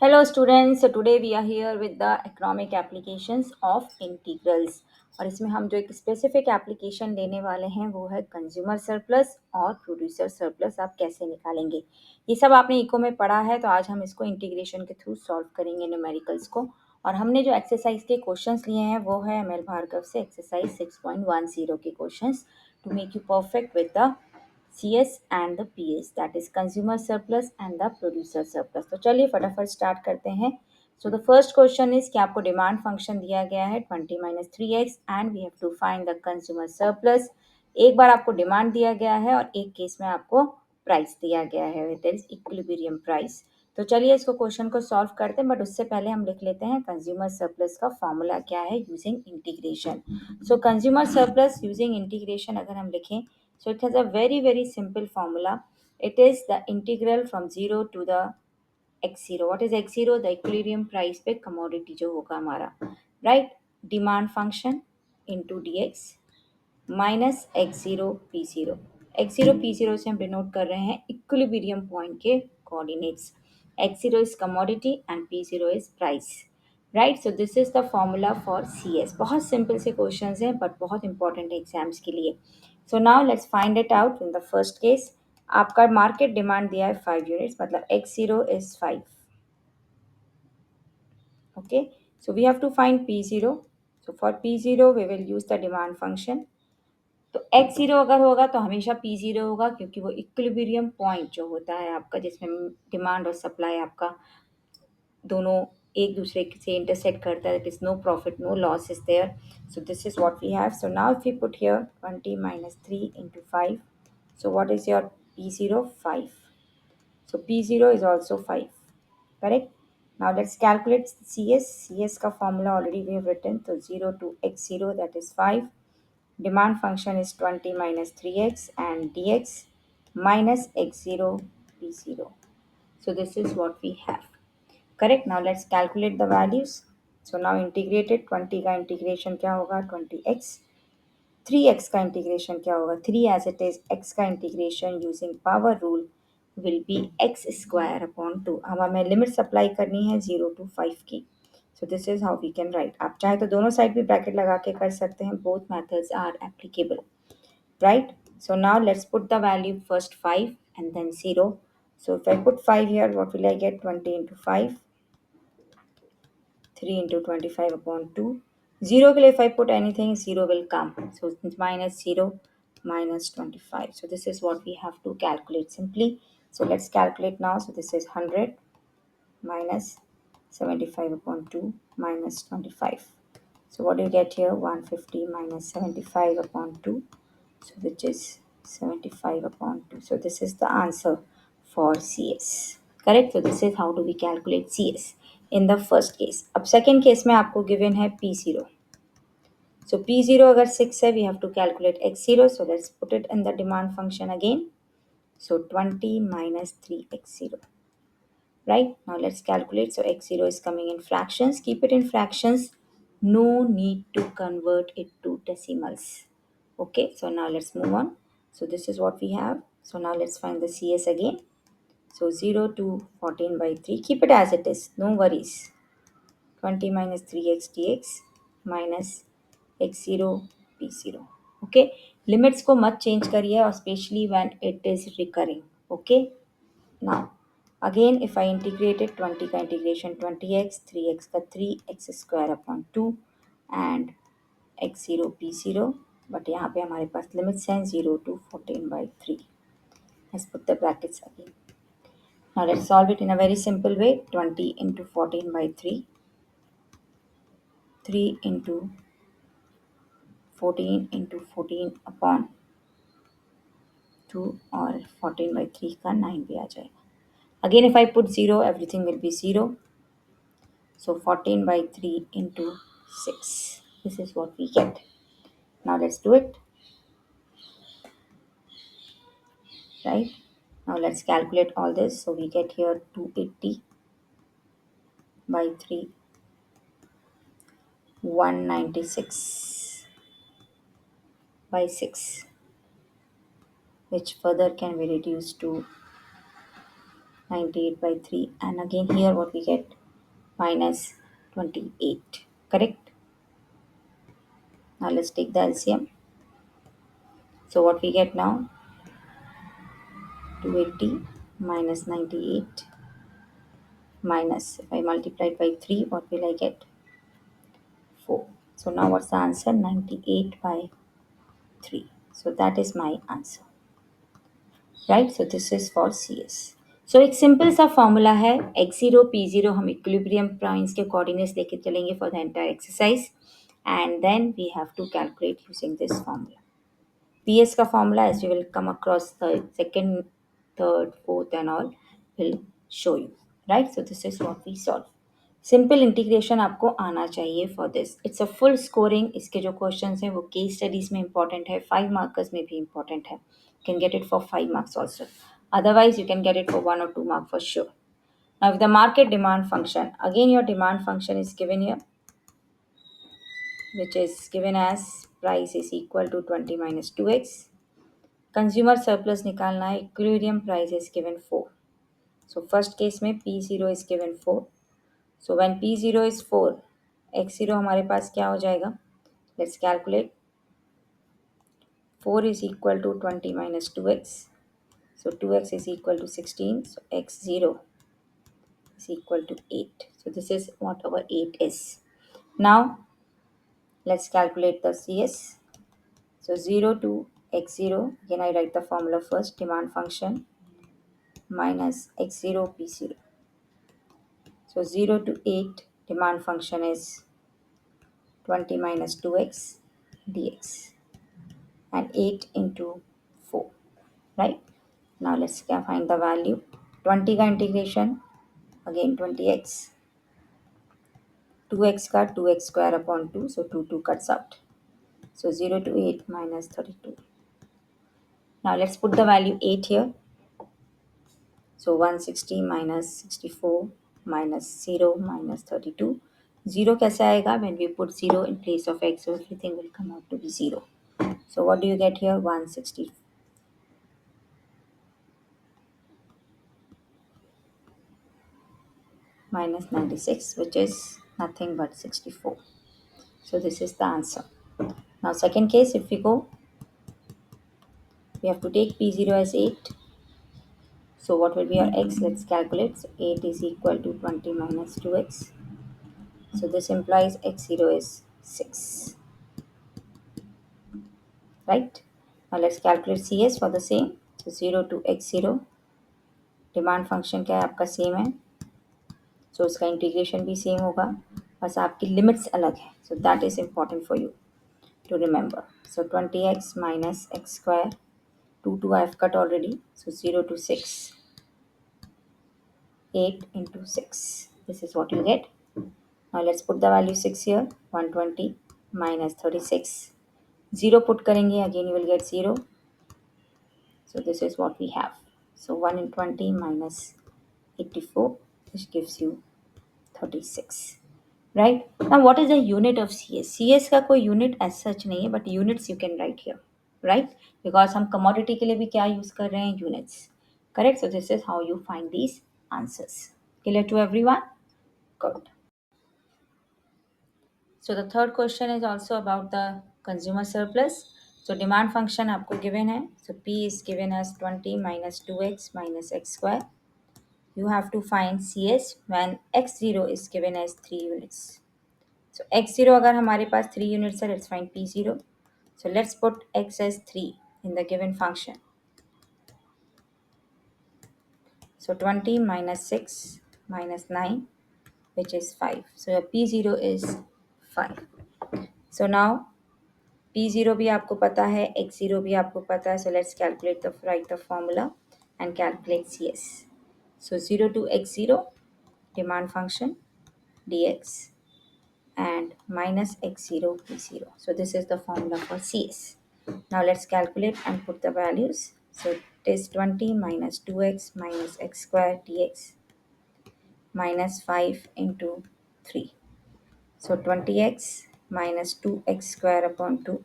Hello students, so today we are here with the economic applications of integrals और इसमें हम जो एक स्पेसिफिक एप्लीकेशन लेने वाले हैं वो है कंज्यूमर सरप्लस और प्रोड्यूसर सरप्लस आप कैसे निकालेंगे। ये सब आपने इको में पढ़ा है, तो आज हम इसको इंटीग्रेशन के थ्रू सॉल्व करेंगे न्यूमेरिकल्स को। और हमने जो एक्सरसाइज के क्वेश्चंस लिए हैं वो है एम एल भार्गव से एक्सरसाइज 6.10 के questions to make you perfect with the CS and the PS, that is consumer surplus and the producer surplus। तो चलिए फटाफट स्टार्ट करते हैं। So the first question is कि आपको डिमांड फंक्शन दिया गया है 20 - 3x and we have to find the consumer surplus. एक बार आपको डिमांड दिया गया है और एक केस में आपको प्राइस दिया गया है, दैट इज इक्विलिब्रियम प्राइस। तो चलिए इसको क्वेश्चन को सॉल्व करते हैं, बट उससे पहले हम लिख लेते हैं कंज्यूमर सरप्लस का फॉर्मूला क्या है यूजिंग इंटीग्रेशन। सो कंज्यूमर सरप्लस यूजिंग इंटीग्रेशन अगर हम लिखें, so it has a very simple formula. It is the integral from 0 to the x0. What is x0? The equilibrium price पे commodity जो होगा हमारा, right? Demand function into dx minus x0 p0। x0 p0 से हम denote कर रहे हैं equilibrium point के coordinates. x0 is commodity and p0 is price, right. So this is the formula for CS। बहुत सिंपल से क्वेश्चन हैं but बहुत इंपॉर्टेंट है एग्जाम्स के लिए। So now let's find it out. In the first case आपका market demand दिया है 5 यूनिट्स, मतलब x0 is 5। Okay, so we have to find p0। So for p0 we will use the demand function. तो x0 अगर होगा तो हमेशा p0 होगा, क्योंकि वो इक्विलिब्रियम पॉइंट जो होता है आपका, जिसमें डिमांड और सप्लाई आपका दोनों एक दूसरे से इंटरसेक्ट करता है, that is no profit no loss is there. So this is what we have. So now if we put here 20 - 3 into 5, so what is your p0? 5. So p0 is also 5, correct? Now let's calculate CS. CS का formula already we have written, so 0 to x0, that is 5. Demand function is 20 minus 3x and dx minus x0 p0. So this is what we have, correct? Now let's calculate the values. So now integrated 20 का integration क्या होगा 20x, 3x का integration क्या होगा 3 as it is, x का integration using power rule will be x square upon 2। अब हमें limit supply करनी है 0 to 5 की। So this is how we can write। आप चाहे तो दोनों साइड भी ब्रैकेट लगा के कर सकते हैं, both methods are applicable, right? So now let's put the value first 5 and then 0। So if I put 5 here, what will I get? 20 into 5, 3 into 25 upon 2। 0 के लिए if I put anything, 0 will come. So it's minus 0 minus 25. So this is what we have to calculate simply. So let's calculate now. So this is 100 minus 75 upon 2 minus 25. So what do you get here? 150 minus 75 upon 2. So which is 75 upon 2. So this is the answer for CS. Correct? So this is how do we calculate CS in the first case. अब second case में आपको given है P0. So P0 अगर 6 है, we have to calculate X0. So let's put it in the demand function again. So 20 minus 3x0. Right? Now let's calculate. So x0 is coming in fractions. Keep it in fractions. No need to convert it to decimals. Okay, so now let's move on. So this is what we have. So now let's find the CS again. So 0 to 14 by 3. Keep it as it is. No worries. 20 minus 3x dx minus x0 p0. Okay, limits को मत change करिए, और especially when it is recurring. Okay, now again if I integrated 20 का integration 20x, 3x का 3x square upon 2 and x0 p0, but यहाँ पे हमारे पास limits हैं 0 to 14 by 3. Let's put the brackets again. Now let's solve it in a very simple way. 20 into 14 by 3, 3 into 14 into 14 upon 2, और 14 by 3 का 9 भी आ जाएगा. Again if I put 0, everything will be 0. So 14 by 3 into 6. This is what we get. Now let's do it. Right? Now let's calculate all this. So we get here 280 by 3, 196 by 6, which further can be reduced to 98 by 3, and again here what we get, minus 28. Correct? Now let's take the LCM. So what we get now, 280 minus 98 minus, if I multiply it by 3, what will I get? 4. So now what's the answer? 98 by 3. So that is my answer. Right, so this is for C S. So एक simple सा formula है, x zero p zero हम equilibrium points के coordinates लेके चलेंगे for the entire exercise, and then we have to calculate using this formula. P S का formula as you will come across the second, third, fourth and all will show you. Right, so this is what we solve. Simple integration आपको आना चाहिए for this. It's a full scoring. इसके जो question हैं वो case studies में important है, 5 markers में भी इंपॉर्टेंट है. Can get it for 5 marks also. Otherwise you can get it for 1 or 2 mark for sure. Now with the market demand function, again your demand function is given here, which is given as price is equal to 20 minus 2x. Consumer surplus निकालना है, equilibrium price is given 4. So first case में P0 is given 4. So when P0 is 4, X0 हमारे पास क्या हो जाएगा? Let's calculate. 4 is equal to 20 minus 2x. So 2x is equal to 16. So X0 is equal to 8. So this is what our 8 is. Now let's calculate the CS. So 0 to X0. Again I write the formula first. Demand function minus X0 P0. So 0 to 8 demand function is 20 minus 2x dx, and 8 into 4, right? Now let's find the value. 20 का integration, again 20x, 2x का 2x square upon 2, so 2 cuts out. So 0 to 8 minus 32. Now let's put the value 8 here. So 160 minus 64 minus 0 minus 32. 0 कैसे आएगा? When we put 0 in place of x, so everything will come out to be 0. So what do you get here? 160 minus 96, which is nothing but 64. So this is the answer. Now second case, if we go, we have to take P0 as 8. So what will be our x? Let's calculate. So 8 is equal to 20 minus 2x. So this implies x0 is 6. Right? Now let's calculate CS for the same. So 0 to x0. Demand function क्या है आपका? Same है. सो उसका integration भी same होगा, बस आपकी limits अलग है. So that is important for you to remember. So 20x minus x square, 2 I have cut already. So 0 to 6, 8 into 6. This is what you get. Now let's put the value 6 here. 120 minus 36. 0 put करेंगे, again you will get 0. So this is what we have. So 1 in 20 minus 84, which gives you 36. Right? Now what is the unit of CS? CS का कोई unit as such नहीं है, but units you can write here, right? Because हम commodity के लिए भी क्या use कर रहे हैं? Units. Correct? So this is how you find these answers. Clear to everyone? Good. So the third question is also about the consumer surplus. So demand function आपको given है. So P is given as 20 minus 2x minus x square. You have to find CS when x0 is given as 3 units. So x0 अगर हमारे पास 3 units है, let's find p0. So let's put x as 3 in the given function. So 20 minus 6 minus 9, which is 5. So your p0 is 5. So now p0 भी आपको पता है, x0 भी आपको पता है. So let's write the formula and calculate CS. So 0 to x0 demand function dx and minus x0 p0. So this is the formula for CS. Now let's calculate and put the values. So it is 20 minus 2x minus x square dx minus 5 into 3. So 20x minus 2x square upon 2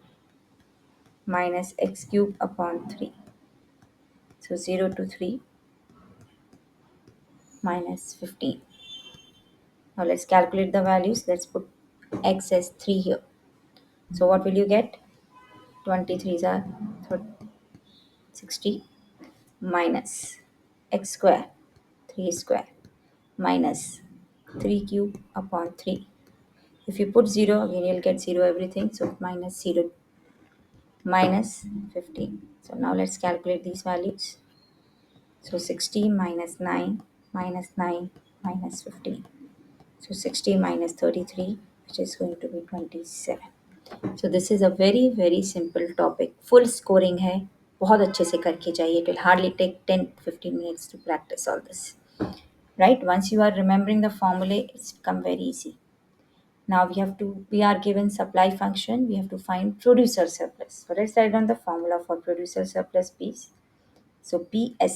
minus x cube upon 3. So 0 to 3. minus 15. Now let's calculate the values. Let's put x as 3 here. So what will you get? 23s are 60 minus x square, 3 square, minus 3 cube upon 3. If you put 0, again you'll get 0 everything. So minus 0 minus 15. So now let's calculate these values. So 60 minus 9 minus 9 minus 15. So 60 minus 33, which is going to be 27. So this is a very very simple topic. Full scoring है. बहुत अच्छे से करके जाइए. It will hardly take 10-15 minutes to practice all this. Right? Once you are remembering the formula, it's become very easy. Now we are given supply function. We have to find producer surplus. So let's write down the formula for producer surplus piece. So P S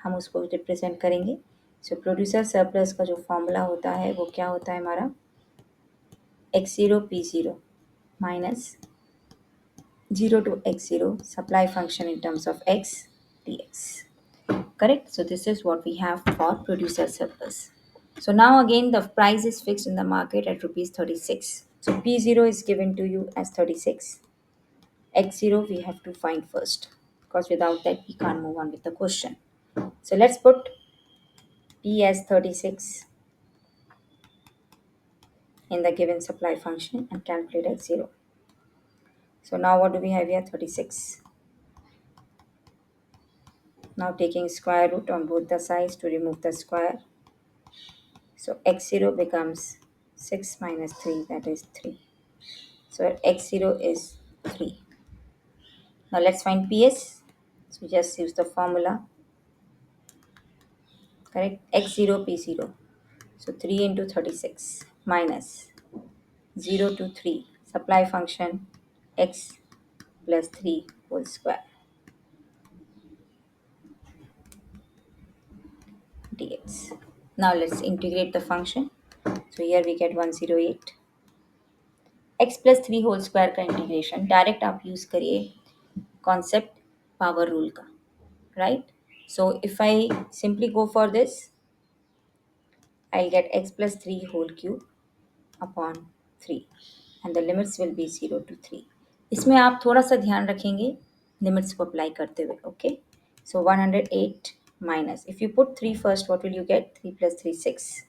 हम उसको represent करेंगे. सो producer surplus का जो formula होता है वो क्या होता है हमारा? X zero P zero minus 0 to x0 supply function in terms of x dx. Correct? So this is what we have for producer surplus. So now again the price is fixed in the market at rupees 36. So P0 is given to you as 36. X0 we have to find first because without that we can't move on with the question. So let's put P as 36 in the given supply function and calculate x0. So now what do we have here? 36. Now taking square root on both the sides to remove the square. So x0 becomes 6 minus 3, that is 3. So x0 is 3. Now let's find PS. So just use the formula. Correct? x0 p0. So 3 into 36 minus 0 to 3. Supply function x plus 3 whole square dx. Now let's integrate the function. So here we get 108. x plus 3 whole square का integration direct आप use करिए concept power rule का, right? So if I simply go for this, I'll get x plus 3 whole cube upon 3 and the limits will be 0 to 3. इसमें आप थोड़ा सा ध्यान रखेंगे लिमिट्स को अप्लाई करते हुए. Okay, so 108 minus, if you put 3 first, what will you get? 3 plus 3 6.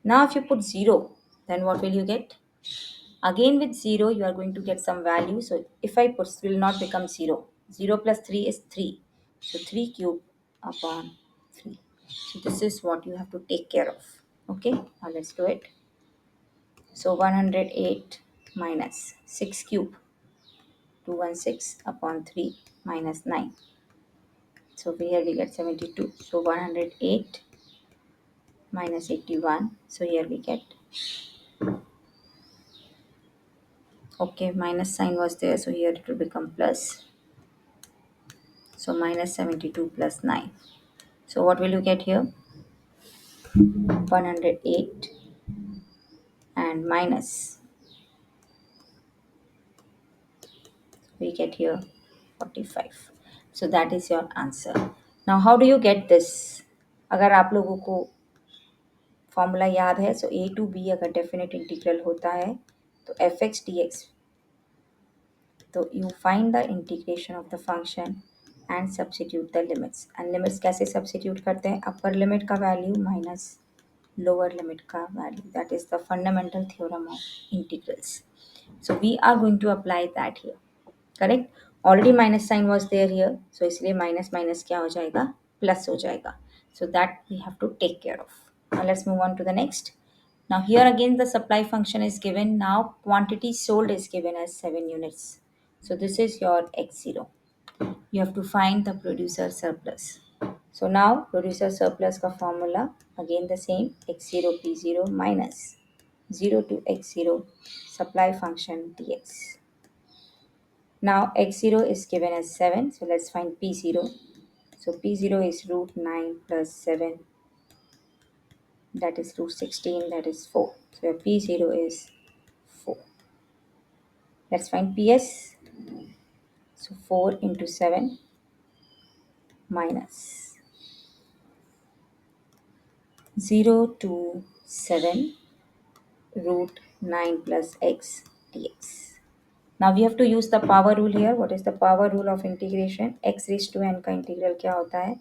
Now if you put 0, then what will you get? Again with 0 you are going to get some value. So if I put, will not become 0. 0 plus 3 is 3. So 3 cube upon 3. So this is what you have to take care of. Okay, now let's do it. So 108 minus 6 cube, 216 upon 3 minus 9. So here we get 72. So 108 minus 81. So here we get, okay, minus sign was there. So here it will become plus. So minus 72 plus 9. So what will you get here? 108 and minus, we get here 45. So that is your answer. Now how do you get this? अगर आप लोगों को formula याद है, सो ए to be अगर definite integral होता है तो एफ एक्स डी एक्स, तो you find the integration of the function and substitute the limits. And limits कैसे सब्सिट्यूट करते हैं? अपर लिमिट का वैल्यू माइनस lower limit का value. That is the fundamental theorem of integrals. So we are going to apply that here. Correct? Already minus sign was there here. So इसलिए minus minus क्या हो जाएगा? Plus हो जाएगा. So that we have to take care of. Now let's move on to the next. Now here again the supply function is given. Now quantity sold is given as 7 units. So this is your x0. You have to find the producer surplus. So now producer surplus का formula again the same, x0 p0 minus 0 to x0 supply function dx. Now x0 is given as 7, so let's find p0. So p0 is root 9 plus 7, that is root 16, that is 4. So your p0 is 4. Let's find ps. So 4 into 7 minus 0 to 7 root 9 plus x dx. Now we have to use the power rule here. What is the power rule of integration? X raised to n का integral क्या होता है?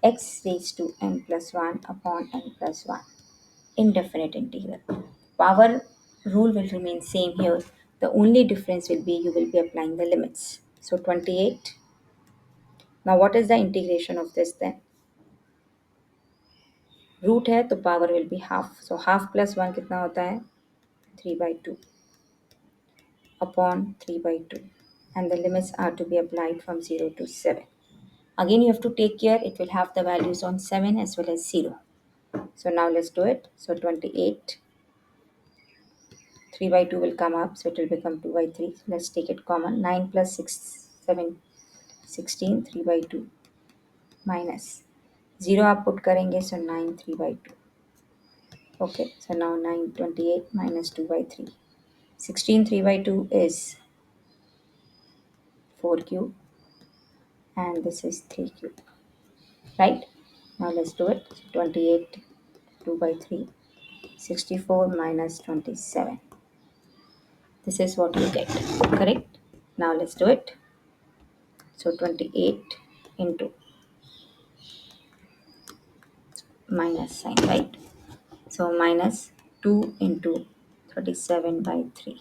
X raised to n plus 1 upon n plus 1. Indefinite integral. Power rule will remain same here. The only difference will be you will be applying the limits. So 28. Now what is the integration of this then? Root है तो power will be half. So half plus 1 कितना होता है? 3 by 2 upon 3 by 2. And the limits are to be applied from 0 to 7. Again, you have to take care. It will have the values on 7 as well as 0. So now let's do it. So 28. 3 by 2 will come up. So it will become 2 by 3. So let's take it common. 9 plus 6, 7, 16. 3 by 2 minus 0 आप put करेंगे. So 9 3 by 2. Okay. So now 9 28 minus 2 by 3. 16 3 by 2 is 4 cube. And this is 3 cube. Right? Now let's do it. 28 2 by 3. 64 minus 27. This is what you get. Correct? Now let's do it. So 28 into minus sign, right? So minus 2 into 37 by 3.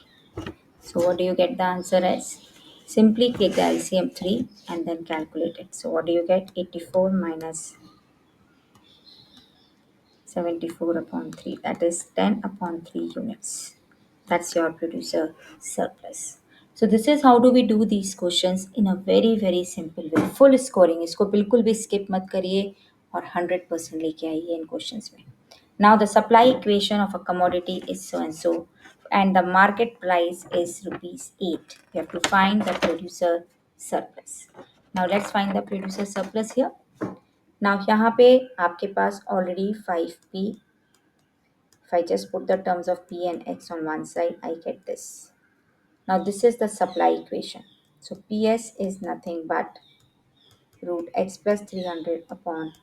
So what do you get the answer as? Simply take the LCM 3 and then calculate it. So what do you get? 84 minus 74 upon 3. That is 10 upon 3 units. That's your producer surplus. So this is how do we do these questions in a very very simple way. Full scoring. इसको बिल्कुल भी skip मत करिए और 100% लेके आइए इन questions में. Now the supply equation of a commodity is so and so and the market price is rupees 8. You have to find the producer surplus. Now let's find the producer surplus here. Now यहाँ पे आपके पास already 5p. If I just put the terms of p and x on one side, I get this. Now this is the supply equation. So PS is nothing but root x plus 300 upon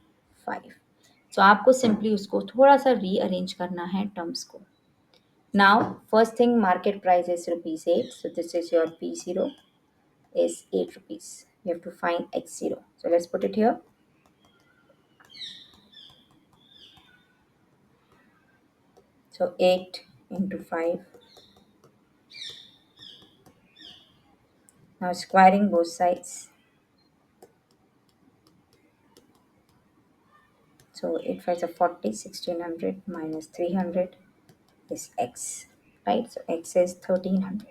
5. So आपको simply उसको थोड़ा सा rearrange करना है terms को. Now first thing market price is rupees 8. So this is your P0 is 8 rupees. You have to find x0. So let's put it here. So 8 into 5. Now squaring both sides. So 8 5 are 40, 1600 minus 300 is x, right? So x is 1300.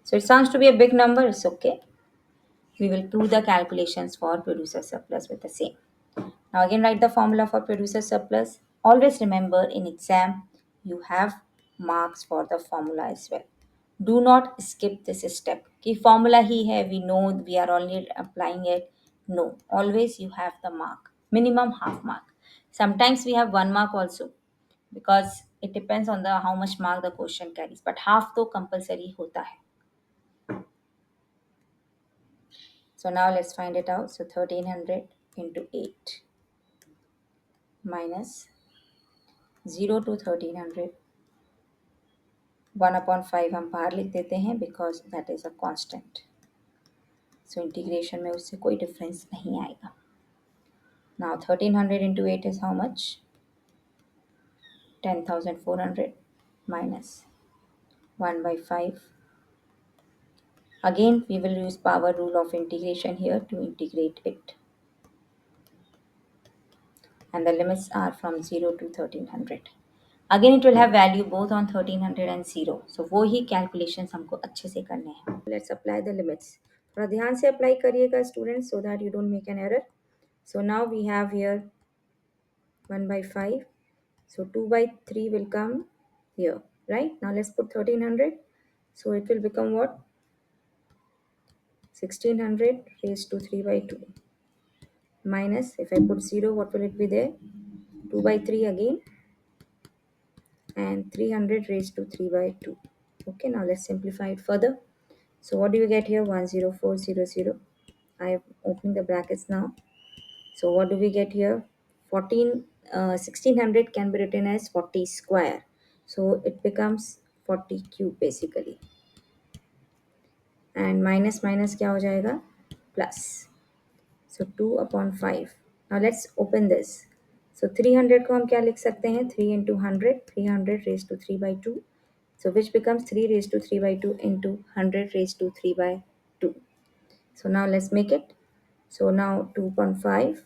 So it sounds to be a big number, it's okay. We will do the calculations for producer surplus with the same. Now again write the formula for producer surplus. Always remember in exam you have marks for the formula as well. Do not skip this step. कि formula ही है, we know we are only applying it. No, always you have the mark. Minimum half mark. Sometimes we have 1 mark also because it depends on the how much mark the question carries. But half तो compulsory होता है. So now let's find it out. So 1300 into 8 minus 0 to 1300. 1 upon 5 हम बाहर लिख देते हैं because that is a constant. So integration में उससे कोई difference नहीं आएगा. Now 1300 into 8 is how much? 10,400 minus 1 by 5. Again we will use power rule of integration here to integrate it. And the limits are from 0 to 1300. Again it will have value both on 1300 and 0. So वो ही calculations हमको अच्छे से करने हैं. Let's apply the limits. थोड़ा ध्यान से apply करिएगा students so that you don't make an error. So now we have here 1 by 5. So 2 by 3 will come here, right? Now let's put 1300. So it will become what? 1600 raised to 3 by 2. Minus, if I put 0, what will it be there? 2 by 3 again. And 300 raised to 3 by 2. Okay, now let's simplify it further. So what do you get here? 10400. I am opening the brackets now. So what do we get here? 14 1600 can be written as 40 square. So it becomes 40 cube basically. And minus minus क्या हो जाएगा? Plus. So 2/5. Now let's open this. So 300 को हम क्या लिख सकते हैं? 3 into 100. 300 raised to 3 by 2. So which becomes 3 raised to 3 by 2 into 100 raised to 3 by 2. So now let's make it. So now 2.5.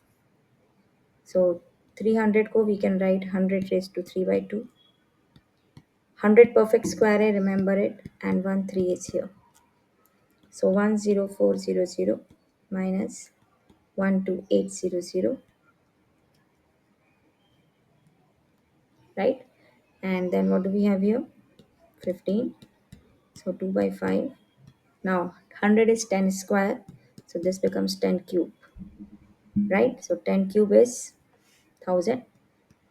So 300 को we can write 100 raised to 3 by 2. 100 perfect square है, remember it, and 1 3 is here. So 10400 minus 12800, right? And then what do we have here? 15. So 2 by 5. Now 100 is 10 square. So this becomes 10 cube, right? So 10 cube is 1000.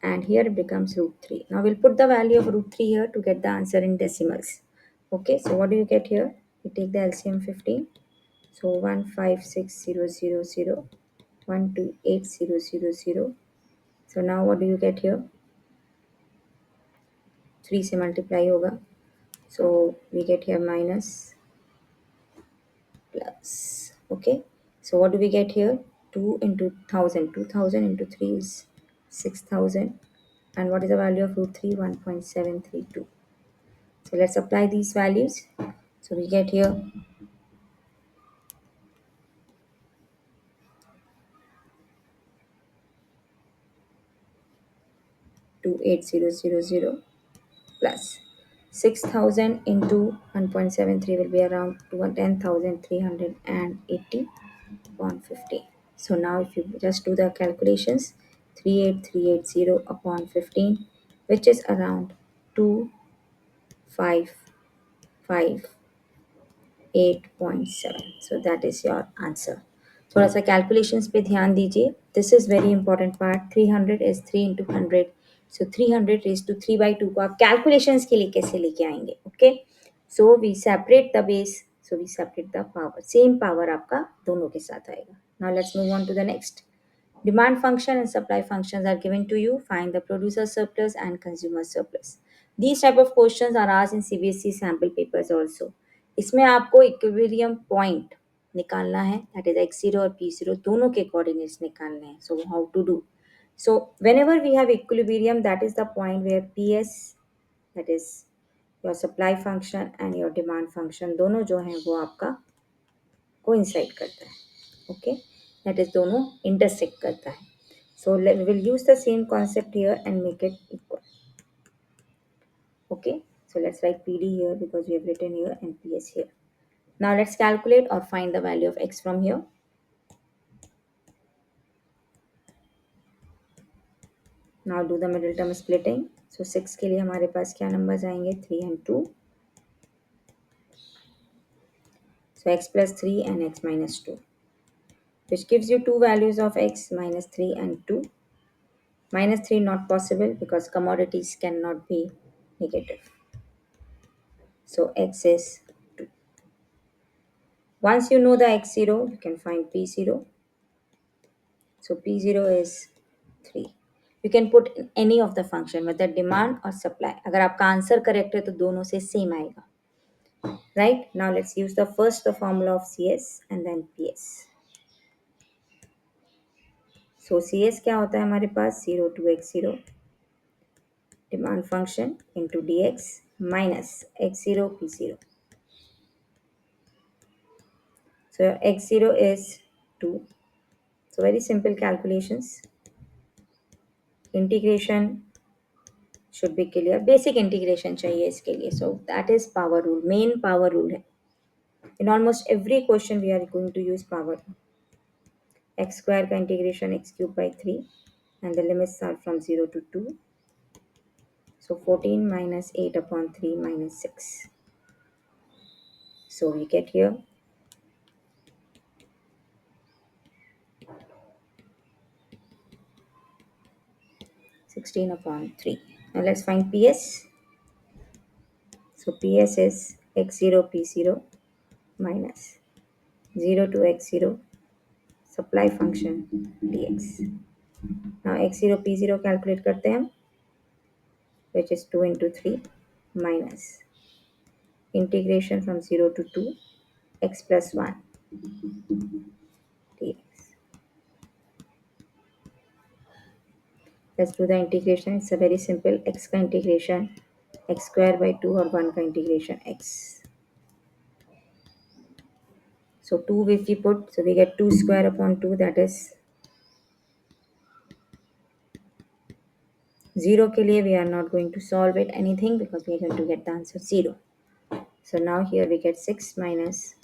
And here it becomes root 3. Now we'll put the value of root 3 here to get the answer in decimals. Okay, so what do you get here? You take the LCM 15. So 156,000, 128,000. So now what do you get here? 3 से multiply होगा. So we get here minus plus. Okay. So what do we get here? 2 into 1000. 2000 into 3 is 6000. And what is the value of root 3? 1.732. So let's apply these values. So we get here 28000 plus 6000 into 1.73 will be around 10,380 So now if you just do the calculations, 38380 upon 15, which is around 2558.7. So that is your answer. थोड़ा सा calculations पे ध्यान दीजिए. This is very important part. 300 is 3 into 100. So 300 raise to 3/2 को आप calculations के लिए कैसे लेके आएंगे? Okay, so we separate the base, so we separate the power. Same power आपका दोनों के साथ आएगा. Now let's move on to the next. Demand function and supply functions are given to you. Find the producer surplus and consumer surplus. These type of questions are asked in CBSE sample papers also. इसमें आपको equilibrium point निकालना है, that is x0 और p0 दोनों के coordinates निकालने हैं. So how to do? So whenever we have equilibrium, that is the point where PS, that is your supply function and your demand function, दोनों जो हैं वो आपका कोइंसाइड करता है. ओके, दैट इज दोनों इंटरसेक्ट करता है. So we'll use the same concept here and make it equal. Okay, so let's write PD here because we have written here and PS here. Now let's calculate or find the value of x from here. Now do the middle term splitting. So 6 के लिए हमारे पास क्या numbers आएंगे? 3 and 2. So x plus 3 and x minus 2, which gives you two values of x, minus 3 and 2. Minus 3 not possible because commodities cannot be negative. So x is 2. Once you know the x0, you can find p0. So p0 is 3. You can put in any of the function, whether demand or supply. अगर आपका answer correct है तो दोनों से same आएगा. Right? Now let's use the first the formula of CS and then PS. So CS क्या होता है हमारे पास? 0 to x0 demand function into dx minus x0 p0. So x0 is 2. So very simple calculations. Integration should be clear. Basic integration चाहिए इसके लिए. So that is power rule. Main power rule है. In almost every question we are going to use power. X square का integration x cube by 3 and the limits are from 0 to 2. So 14 minus 8 upon 3 minus 6. So we get here 16 upon 3. Now let's find PS. So PS is x0 p0 minus 0 to x0 supply function dx. Now x0 p0 calculate करते हैं हम, which is 2 into 3 minus integration from 0 to 2 x plus 1 dx. Let's do the integration. It's a very simple x का integration x square by 2 और 1 का integration x. So 2 if we put, so we get 2 square upon 2, that is 0 के लिए we are not going to solve it anything because we are going to get the answer 0. So now here we get 6 minus,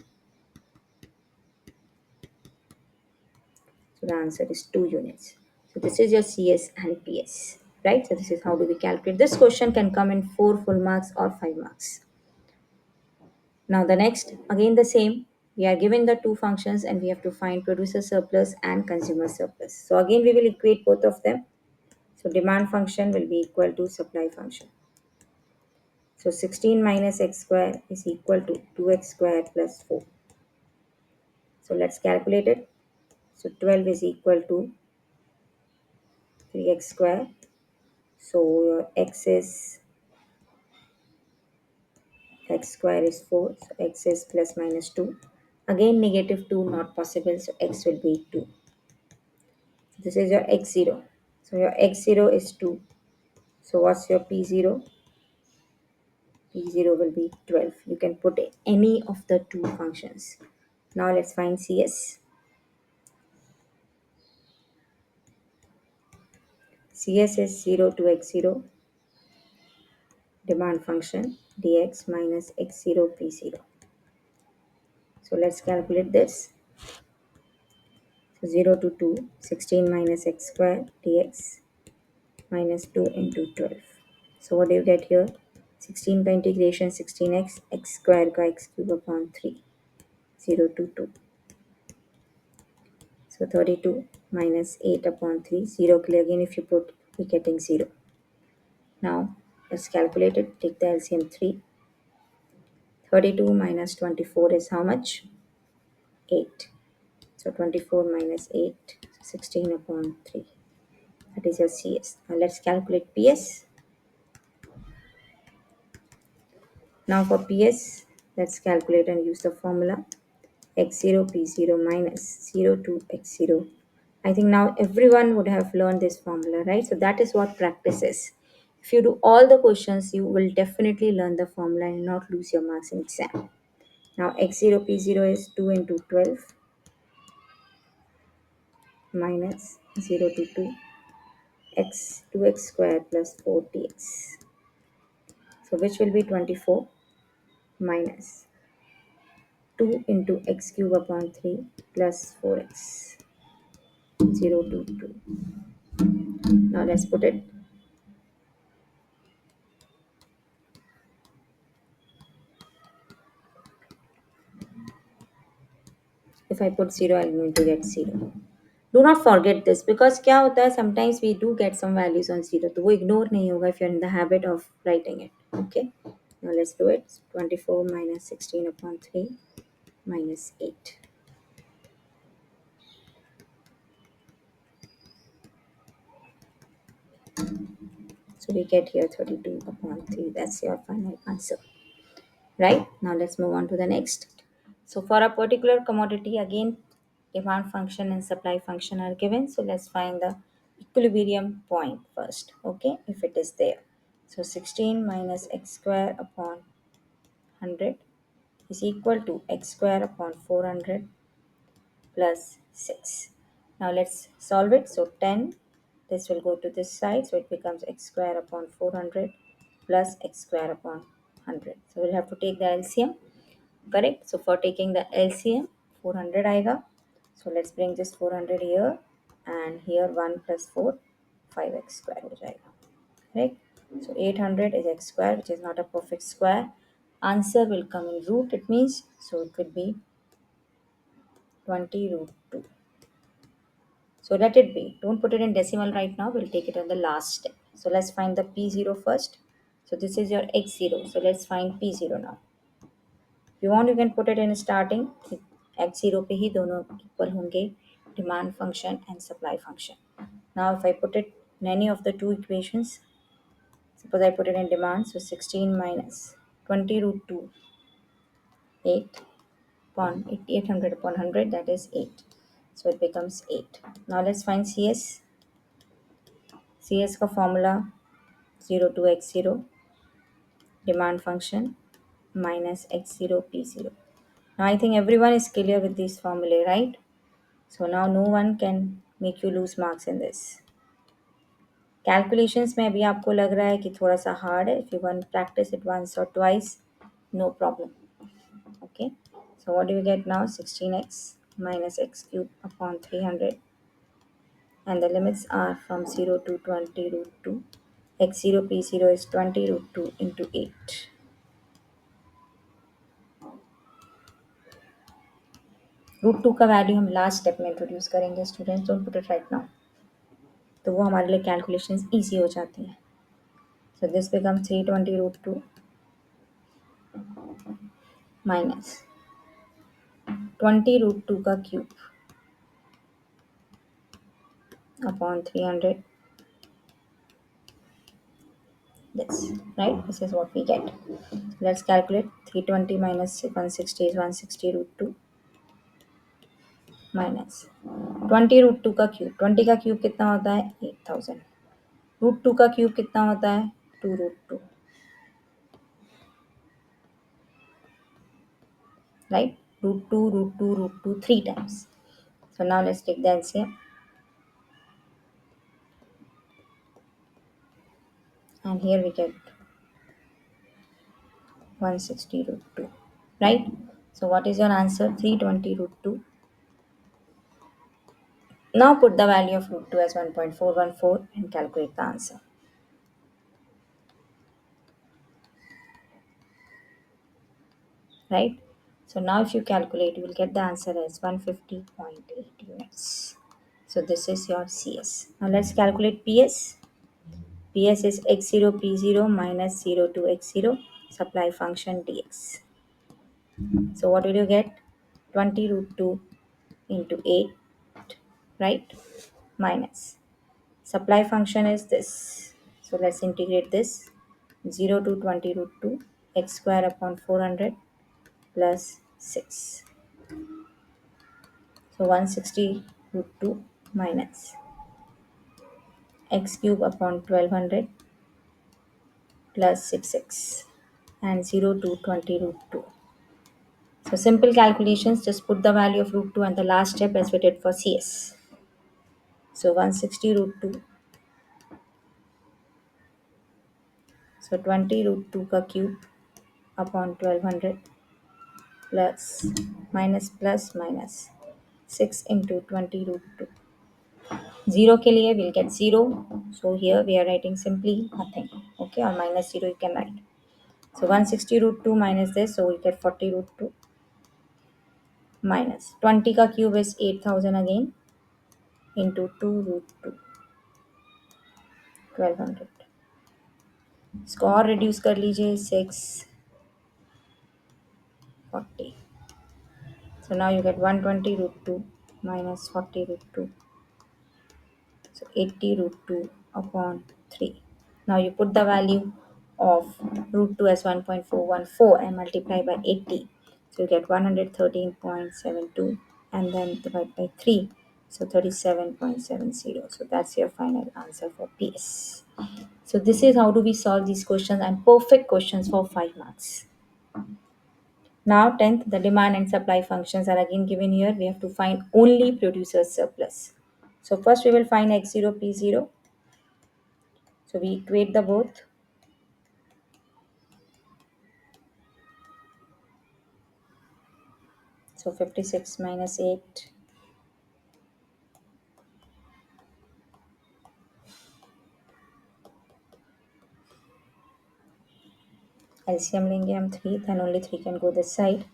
so the answer is 2 units. So this is your CS and PS, right? So this is how do we calculate. This question can come in 4 full marks or 5 marks. Now the next, again the same. We are given the two functions and we have to find producer surplus and consumer surplus. So again we will equate both of them. So demand function will be equal to supply function. So 16 minus x square is equal to 2x square plus 4. So let's calculate it. So 12 is equal to 3x square. So your x square is 4. So x is plus minus 2. Again negative 2 not possible. So x will be 2. This is your x0. So your x0 is 2. So what's your p0? P0 will be 12. You can put any of the two functions. Now let's find CS. CS is 0 to x0 demand function dx minus x0 p0. So let's calculate this. So 0 to 2, 16 minus x square dx minus 2 into 12. So what do you get here? 16 का integration 16x, x square का x cube upon 3, 0 to 2. So 32 minus 8 upon 3, 0 के लिए again if you put, we're getting 0. Now let's calculate it, take the LCM 3. 32 minus 24 is how much? 8. So 24 minus 8, 16 upon 3. That is your CS. Now let's calculate PS. Now for PS, let's calculate and use the formula x0 p0 minus 0 to x0. I think now everyone would have learned this formula, right? So that is what practice is. If you do all the questions, you will definitely learn the formula and not lose your marks in exam. Now x0 p0 is 2 into 12 minus 0 to 2 x 2x square plus 4dx. So which will be 24 minus 2 into x cube upon 3 plus 4x 0 to 2. Now let's put it. If I put 0, I'm going to get 0. Do not forget this because क्या होता है sometimes we do get some values on 0 तो वो ignore नहीं होगा if you're in the habit of writing it. Okay. Now let's do it. 24 minus 16 upon 3 minus 8. So we get here 32 upon 3. That's your final answer. Right? Now let's move on to the next. So for a particular commodity, again, demand function and supply function are given. So let's find the equilibrium point first. Okay, if it is there. So 16 minus x square upon 100 is equal to x square upon 400 plus 6. Now let's solve it. So 10, this will go to this side. So it becomes x square upon 400 plus x square upon 100. So we'll have to take the LCM. Correct. So for taking the LCM, 400 आएगा. So let's bring this 400 here and here 1 plus 4, 5x square हो जाएगा. Correct. So 800 is x square, which is not a perfect square. Answer will come in root, it means. So it will be 20 root 2. So let it be. Don't put it in decimal right now. We'll take it on the last step. So let's find the P0 first. So this is your x0. So let's find P0 now. If you want, you can put it in starting. X0 पे ही दोनों equal होंगे demand function and supply function. Now if I put it in any of the two equations, suppose I put it in demand, so 16 minus 20 root 2, 8 upon 800 upon 100, that is 8. So it becomes 8. Now let's find CS. CS का formula 0 to x0 demand function minus x0 p0. Now I think everyone is clear with this formula, right? So now no one can make you lose marks in this. Calculations में अभी आपको लग रहा है कि थोड़ा सा हार्ड है. If you want to practice it once or twice, no problem. Okay. So what do you get now? 16x minus x cube upon 300. And the limits are from 0 to 20 root 2. x0 p0 is 20 root 2 into 8. Root 2 का value हम last step में introduce करेंगे students, don't put it right now. तो वो हमारे लिए calculations easy हो जाती हैं. So this become 320 root 2 minus 20 root 2 का cube upon 300. This, right? This is what we get. Let's calculate. 320 minus 160 is 160 root 2 minus 20 root 2 का क्यूब. 20 का क्यूब कितना होता है? 8000. रूट 2 का क्यूब कितना होता है? 2 root 2. Right? Root 2, root 2, root 2, 3 times. So now let's take the LCM. And here we get 160 root 2. Right? So what is your answer? 320 root 2. Now put the value of root 2 as 1.414 and calculate the answer. Right? So now if you calculate, you will get the answer as 150.8 units. So this is your CS. Now let's calculate PS. PS is x0 p0 minus 0 to x0 supply function dx. So what will you get? 20 root 2 into 8, right? Minus. Supply function is this. So let's integrate this. 0 to 20 root 2 x square upon 400 plus 6. So 160 root 2 minus x cube upon 1200 plus 6x and 0 to 20 root 2. So simple calculations, just put the value of root 2 and the last step as we did for CS. So 160 root 2. So 20 root 2 का cube upon 1200 plus minus 6 into 20 root 2. 0 के लिए we'll get 0. So here we are writing simply nothing. Okay, or minus 0 you can write. So 160 root 2 minus this, so we get 40 root 2 minus 20 का cube is 8000 again into 2 root 2 1200. इसको और reduce कर लीजिए 640. So now you get 120 root 2 minus 40 root 2. So 80 root 2 upon 3. Now you put the value of root 2 as 1.414 and multiply by 80. So you get 113.72 and then divide by 3. So 37.70. So that's your final answer for PS. So this is how do we solve these questions and perfect questions for 5 marks. Now 10th, the demand and supply functions are again given here. We have to find only producer's surplus. So first we will find x0, p0. So we equate the both. So 56 minus 8. LCM लेंगे हम 3, then only 3 can go this side.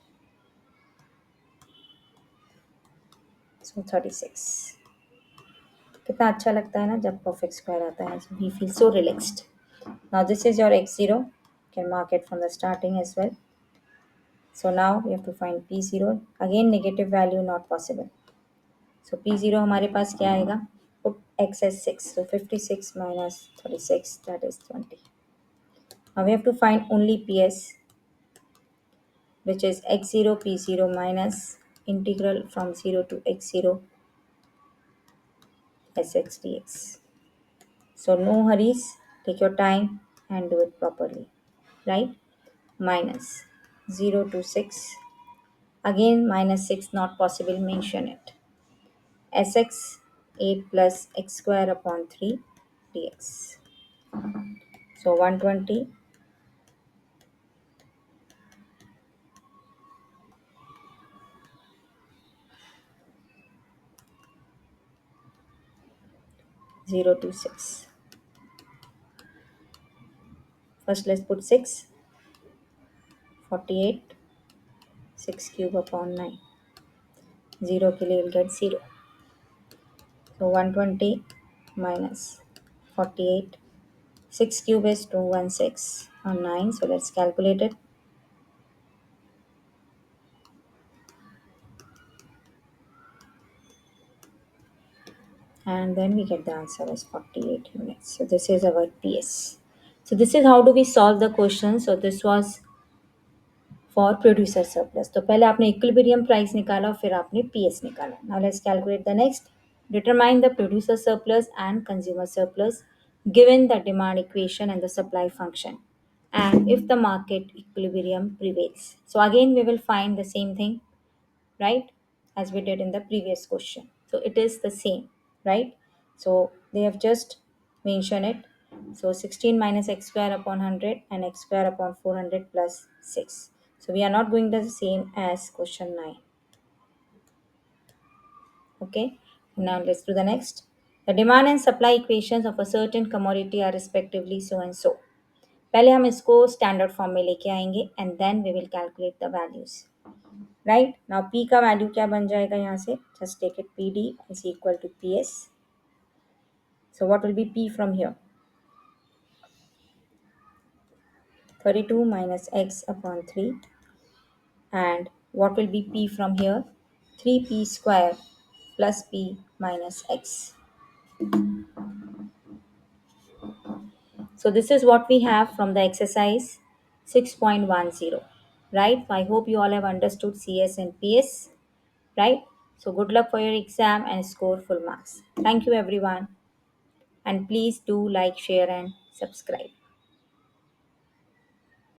So 36. कितना अच्छा लगता है ना जब perfect square आता है. So we feel so relaxed. Now this is your x0. You can mark it from the starting as well. So now we have to find p0. Again negative value not possible. So p0 हमारे पास क्या आएगा? put x as 6. So 56 minus 36, that is 20. Now we have to find only PS, which is x0 p0 minus integral from 0 to x0 sx dx. So no hurries, take your time and do it properly, right? Minus 0 to 6. Again minus 6 not possible, mention it. Sx a plus x square upon 3 dx. So 120 0 to 6. First let's put 6, 48, 6 cube upon 9. 0 के लिए will get 0. So 120 minus 48. 6 cube is 216 on 9. So let's calculate it. And then we get the answer as 48 units. So this is our PS. So this is how do we solve the question. So this was for producer surplus. तो पहले आपने equilibrium price निकाला फिर आपने PS निकाला. Now let's calculate the next. Determine the producer surplus and consumer surplus given the demand equation and the supply function, and if the market equilibrium prevails. So again we will find the same thing, right, as we did in the previous question. So it is the same, right? So they have just mentioned it. So 16 minus x square upon 100 and x square upon 400 plus 6. So we are not going the same as question 9. Okay. Now let's do the next. The demand and supply equations of a certain commodity are respectively so and so. पहले हम इसको standard form में लेके आएंगे and then we will calculate the values. Right now P का value क्या बन जाएगा यहाँ से, just take it P D is equal to P S. So what will be P from here, 32 minus x upon 3, and what will be p from here, 3p square plus p minus x. So this is what we have from the exercise 6.10, right? I hope you all have understood CS and PS, right? So good luck for your exam and score full marks. Thank you everyone, and please do like, share and subscribe.